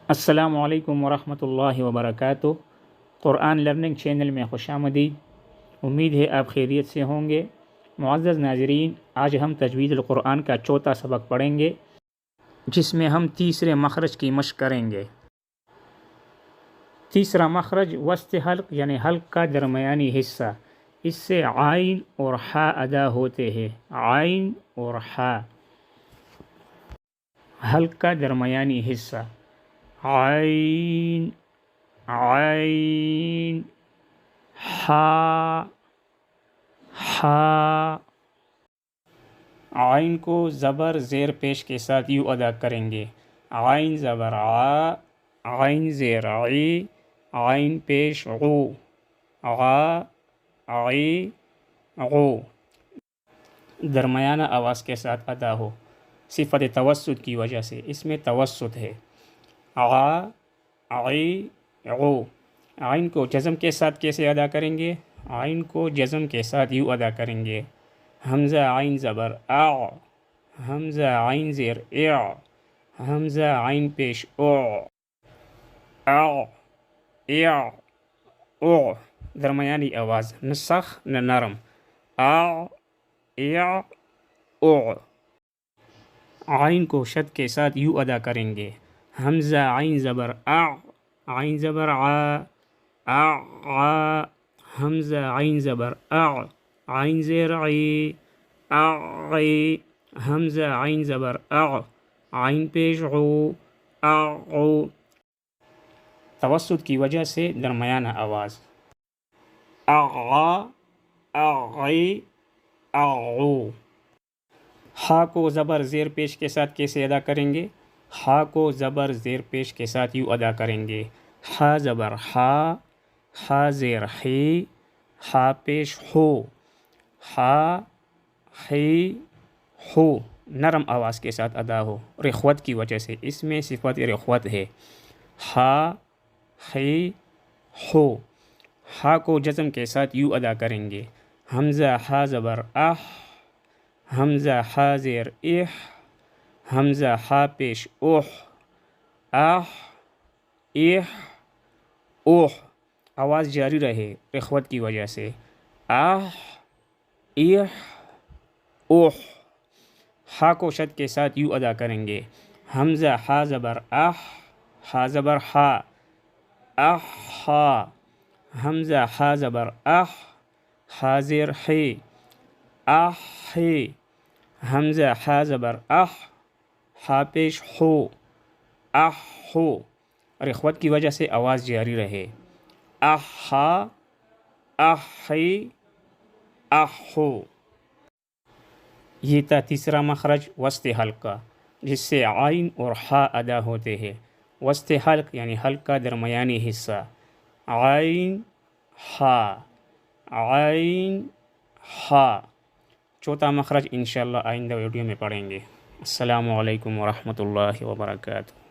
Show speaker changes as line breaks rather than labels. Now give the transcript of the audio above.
السلام علیکم ورحمۃ اللہ وبرکاتہ۔ قرآن لرننگ چینل میں خوش آمدید۔ امید ہے آپ خیریت سے ہوں گے۔ معزز ناظرین، آج ہم تجوید القرآن کا چوتھا سبق پڑھیں گے، جس میں ہم تیسرے مخرج کی مشق کریں گے۔ تیسرا مخرج وسط حلق یعنی حلق کا درمیانی حصہ، اس سے عین اور حا ادا ہوتے ہیں۔ عین اور حا، حلق کا درمیانی حصہ، عین عین، حا حا۔ عین کو زبر زیر پیش کے ساتھ یوں ادا کریں گے، عین زبر آ، عین زیر عی، عین پیش عو، عا عی عو، درمیانہ آواز کے ساتھ ادا ہو۔ صفت توسط کی وجہ سے اس میں توسط ہے۔ عا عی عو۔ عین کو جزم کے ساتھ کیسے ادا کریں گے؟ عین کو جزم کے ساتھ یوں ادا کریں گے، حمزہ عین زبر آ، حمزہ عین زیر اع، حمزہ عین پیش او، آ اع او، درمیانی آواز، نہ سخت نہ نرم، آ اع او۔ عین کو شد کے ساتھ یوں ادا کریں گے، حمزہ عین زبر آ، عین زبر آ، آ آ، حمزہ عین زبر آ، عین زیر عی، آ عی، حمزہ عین زبر آ، عین پیش عو، آ عو، توسط کی وجہ سے درمیانہ آواز، آ عا، آ عی، آ عو۔ ہا کو زبر زیر پیش کے ساتھ کیسے ادا کریں گے؟ ہا کو زبر زیر پیش کے ساتھ یوں ادا کریں گے، ہا زبر ہا، ہا زیر ہی، ہا پیش ہو، ہا ہی ہو، نرم آواز کے ساتھ ادا ہو، رخوت کی وجہ سے، اس میں صفت رخوت ہے۔ ہا ہی ہو۔ ہا کو جزم کے ساتھ یوں ادا کریں گے، حمزہ ہا زبر اح، حمزہ ہا زیر اح، حمزہ ہا پیش اوہ، آہ اح اوہ، آواز جاری رہے رخوت کی وجہ سے، آہ اح اوہ۔ ہا کو شد کے ساتھ یوں ادا کریں گے، حمزہ ہا زبر اح، ہا زبر ہا، اح ہا، حمزہ ہا زبر اح، ہا زیر ہی، آہ ہی، حمزہ ہا زبر اح، ہا پیش ہو، آہ ہو، رخوت کی وجہ سے آواز جاری رہے، آہ ہا، آہ ہی، آہ ہو۔ یہ تھا تیسرا مخرج وسط حلق کا، جس سے عین اور حا ادا ہوتے ہیں۔ وسط حلق یعنی حلق کا درمیانی حصہ، عین حا، عین حا۔ چوتھا مخرج انشاءاللہ آئندہ ویڈیو میں پڑھیں گے۔ السلام علیکم ورحمۃ اللہ وبرکاتہ۔